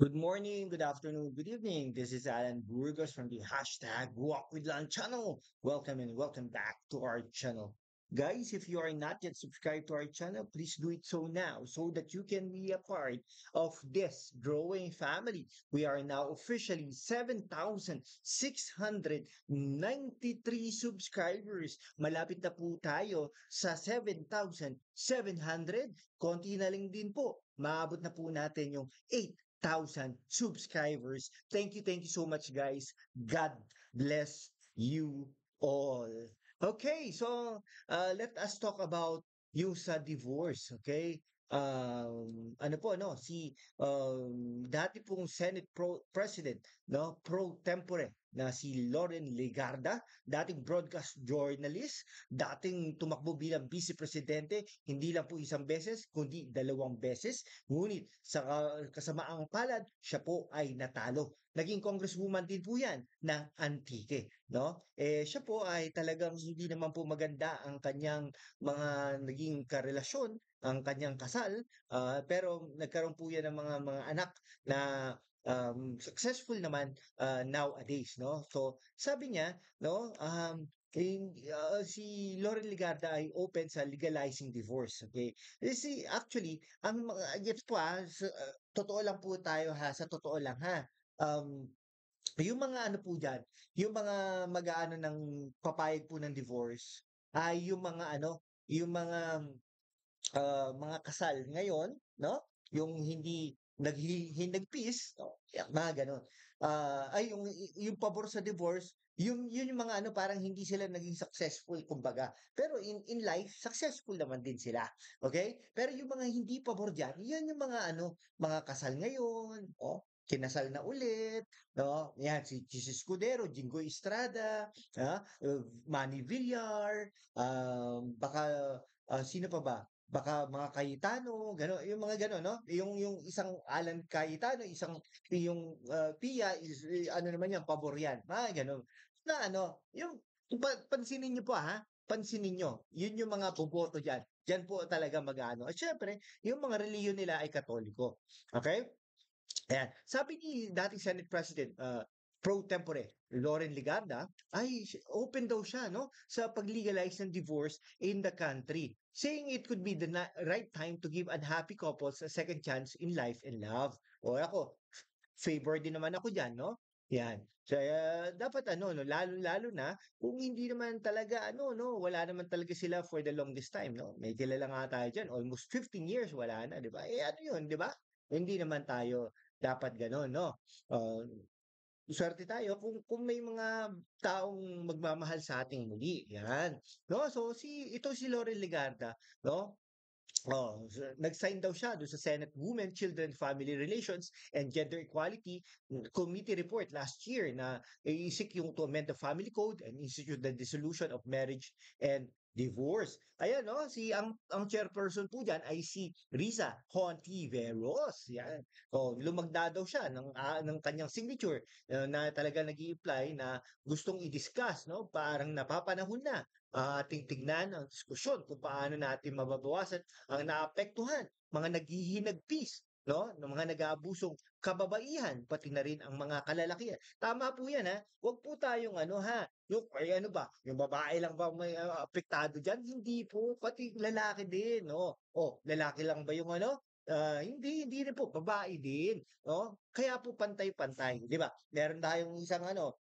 Good morning, good afternoon, good evening. This is Alan Burgos from the hashtag Walk with Land channel. Welcome and welcome back to our channel. Guys, if you are not yet subscribed to our channel, please do it so now so that you can be a part of this growing family. We are now officially 7,693 subscribers. Malapit na po tayo sa 7,700. Konti na lang din po. Maabot na po natin yung 8,000 subscribers. Thank you so much, guys. God bless you all. Okay, so let us talk about yung sa divorce, okay? Ano po, no? Si dati pong Senate President, no? Pro tempore na si Loren Legarda, dating broadcast journalist, dating tumakbo bilang vice presidente, hindi lang po isang beses, kundi dalawang beses. Ngunit sa kasamaang palad, siya po ay natalo. Naging congresswoman din po yan ng Antique, no? Siya po ay talagang hindi naman po maganda ang kanyang mga naging karelasyon, ang kanyang kasal, pero nagkaroon po yan ng mga anak na successful naman nowadays, no? So, sabi niya, no, si Lauren Legarda ay open sa legalizing divorce, okay? Kasi actually, ang mga gets po totoo lang po tayo sa totoo lang ha. Um, yung mga ano po diyan, yung mga mag-aano ng papayag po ng divorce ay yung mga ano, yung mga kasal ngayon, no? Yung hindi hinagpis, no? Yan, mga gano'n. Ay yung pabor sa divorce, yun yung mga ano parang hindi sila naging successful kumbaga. Pero in life, successful naman din sila. Okay? Pero yung mga hindi pabor diyan, yun yung mga ano, mga kasal ngayon, oh, kinasal na ulit, no? Yan si Jesus Escudero, Jingo Estrada, Manny Villar, baka sino pa ba? Baka mga Cayetano, gano'n, yung mga gano'n, no? Yung isang Alan Cayetano, yung Pia is ano naman yan, pabor yan, mga gano'n. Na ano, pansinin niyo po ha, pansinin niyo, yun yung mga boboto diyan. Diyan po talaga mag-aano. At syempre, yung mga relihiyon nila ay Katoliko. Okay? Ayan. Sabi ni dating Senate President pro tempore Loren Legarda ay open daw siya no sa pag-legalize ng divorce in the country, saying it could be the right time to give unhappy couples a second chance in life and love. O ako, favor din naman ako diyan, no? Yan. Kaya dapat ano no, lalo-lalo na kung hindi naman talaga ano no, wala naman talaga sila for the longest time, no? May kilala nga tayo diyan, almost 15 years wala na, 'di ba? Ano 'yun, 'di ba? Hindi naman tayo dapat gano'n, no? Uh, Swerte tayo kung may mga taong magmamahal sa ating muli, 'yan. No, so ito si Loren Legarda, no? Nag-sign daw siya doon sa Senate Women, Children, Family Relations and Gender Equality Committee report last year na iisik yung to amend the family code and institute the dissolution of marriage and divorce. Ayan, no? Ang chairperson po diyan ay si Risa Hontiveros. Yan. Lumagda daw siya ng kanyang signature na talaga nag-i-apply na gustong i-discuss, no? Parang napapanahon na ating tignan ang diskusyon kung paano natin mababawasan ang naapektuhan, mga naghihinagpis, no? Ng mga nag-aabusong kababaihan, pati na rin ang mga kalalakihan. Tama po 'yan ha. Huwag po tayong ano ha, yung ay ano ba, yung babae lang ba may apektado diyan? Hindi po, pati lalaki din, no? Oh, lalaki lang ba yung ano? Hindi rin po, babae din, no? Kaya po pantay-pantay, 'di ba? Meron tayong isang ano,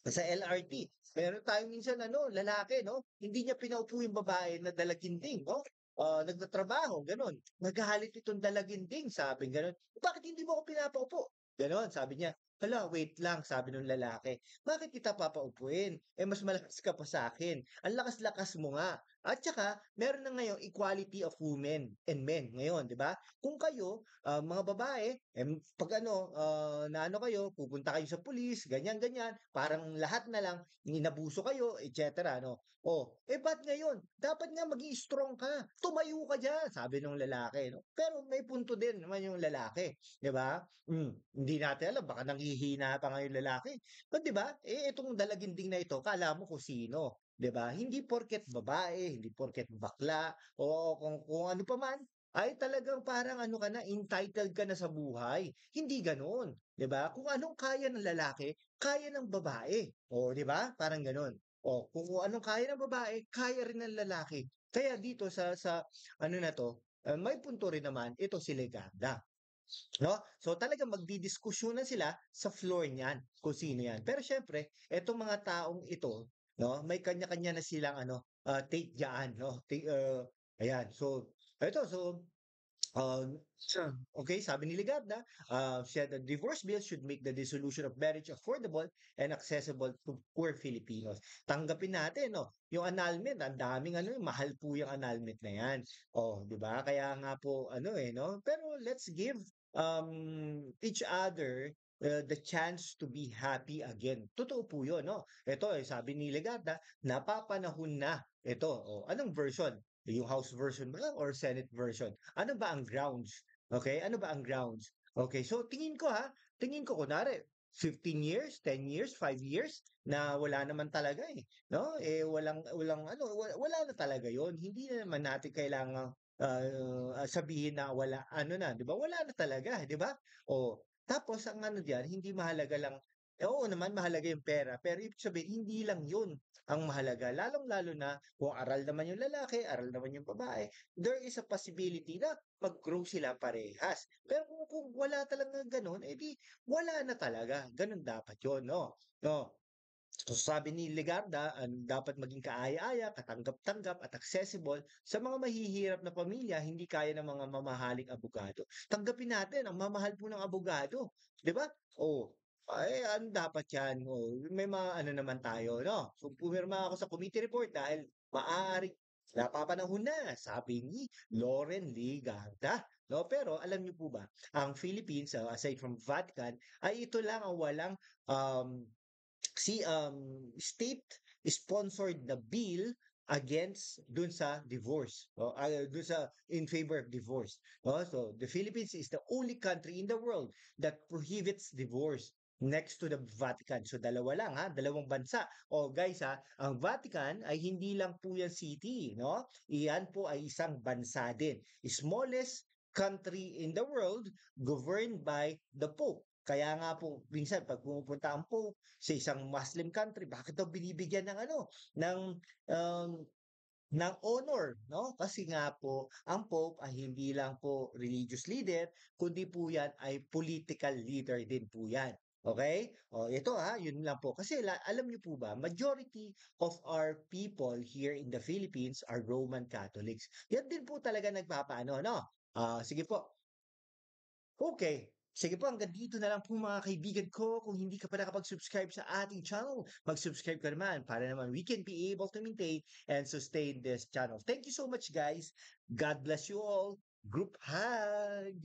sa LRT, meron tayong minsan ano, lalaki, no? Hindi niya pinaupo yung babae na dalaginding, no? Nagtatrabaho, gano'n. Nagalit itong dalaginding, sabi gano'n. Bakit hindi mo ako pinapaupo? Gano'n, sabi niya. Hala, wait lang, sabi ng lalaki. Bakit kita papaupuin? Mas malakas ka pa sa akin. Ang lakas-lakas mo nga. At saka, meron na ngayon equality of women and men ngayon, di ba? Kung kayo, mga babae, pag ano, na ano kayo, pupunta kayo sa pulis, ganyan-ganyan, parang lahat na lang, inabuso kayo, etc. No? Ba't ngayon? Dapat nga strong ka. Tumayo ka diyan, sabi ng lalaki, no? Pero may punto din naman yung lalaki, 'di ba? Hindi natin alam, baka nanghihina pa nga yung lalaki. But 'di ba? Itong dalaginding na ito, kala mo kung sino, 'di ba? Hindi porket babae, hindi porket bakla, o kung ano pa man, ay talagang parang ano ka na, entitled ka na sa buhay. Hindi gano'n, 'di ba? Kung anong kaya ng lalaki, kaya ng babae. O, 'di ba? Parang gano'n. O, kung anong kaya ng babae, kaya rin ng lalaki. Kaya dito sa ano na 'to, may punto rin naman ito si Leganda. 'No? So, talagang magdidiskusyonan sila sa floor niyan kung sino 'yan. Pero siyempre etong mga taong ito, 'no, may kanya-kanya na silang ano, take diyaan 'no, ayan. So, eto so okay, sabi ni Ligadna, said that divorce bill should make the dissolution of marriage affordable and accessible to poor Filipinos. Tanggapin natin, no, yung annulment, ang daming ano, mahal po yung annulment na yan. Oh, di ba? Kaya nga po, ano no? Pero let's give each other the chance to be happy again. Totoo po yun, no? Ito, sabi ni Ligadna, napapanahon na. Ito, anong version? Yung House version ba or Senate version? Ano ba ang grounds? Okay, ano ba ang grounds? Okay, so tingin ko kunwari 15 years, 10 years, 5 years na wala naman talaga eh, no? Walang ano, wala na talaga 'yon. Hindi na naman natin kailangang sabihin na wala ano na, 'di ba? Wala na talaga, 'di ba? O tapos ang ano diyan, hindi mahalaga lang oo naman mahalaga yung pera, pero ibig sabihin hindi lang 'yun ang mahalaga. Lalong-lalo na kung aral naman yung lalaki, aral naman yung babae, there is a possibility na mag-grow sila parehas. Pero kung wala talagang gano'n, eh di wala na talaga. Gano'n dapat 'yun, 'no? No. So sabi ni Legarda, dapat maging kaaya-aya, katanggap-tanggap at accessible sa mga mahihirap na pamilya, hindi kaya ng mga mamahaling abogado. Tanggapin natin ang mamahal po ng abogado, 'di ba? Oh, ay ano dapat 'yan, may mga ano naman tayo 'no. So pumirma ako sa committee report dahil maaaring napapanahon na, sabi ni Lauren Legarda. No, pero alam niyo po ba, ang Philippines, aside from Vatican, ay ito lang ang walang um state sponsored the bill against dun sa divorce dun sa in favor of divorce so the Philippines is the only country in the world that prohibits divorce next to the Vatican. So dalawa lang dalawang bansa. Guys ang Vatican ay hindi lang po yan city, no? Iyan po ay isang bansa din. Smallest country in the world governed by the Pope. Kaya nga po minsan 'pag pumupunta ang Pope sa isang Muslim country, bakit daw binibigyan ng ano, ng, um, ng honor, 'no? Kasi nga po ang Pope ay hindi lang po religious leader, kundi po 'yan ay political leader din po 'yan, okey? Ito, 'yun lang po. Kasi alam niyo po ba, majority of our people here in the Philippines are Roman Catholics. 'Yan din po talaga nagpapaano 'no? Sige po. Okay. Sige po, hanggang dito na lang po mga kaibigan ko. Kung hindi ka pa nakapag-subscribe sa ating channel, mag-subscribe ka naman para naman we can be able to maintain and sustain this channel. Thank you so much, guys. God bless you all. Group hug.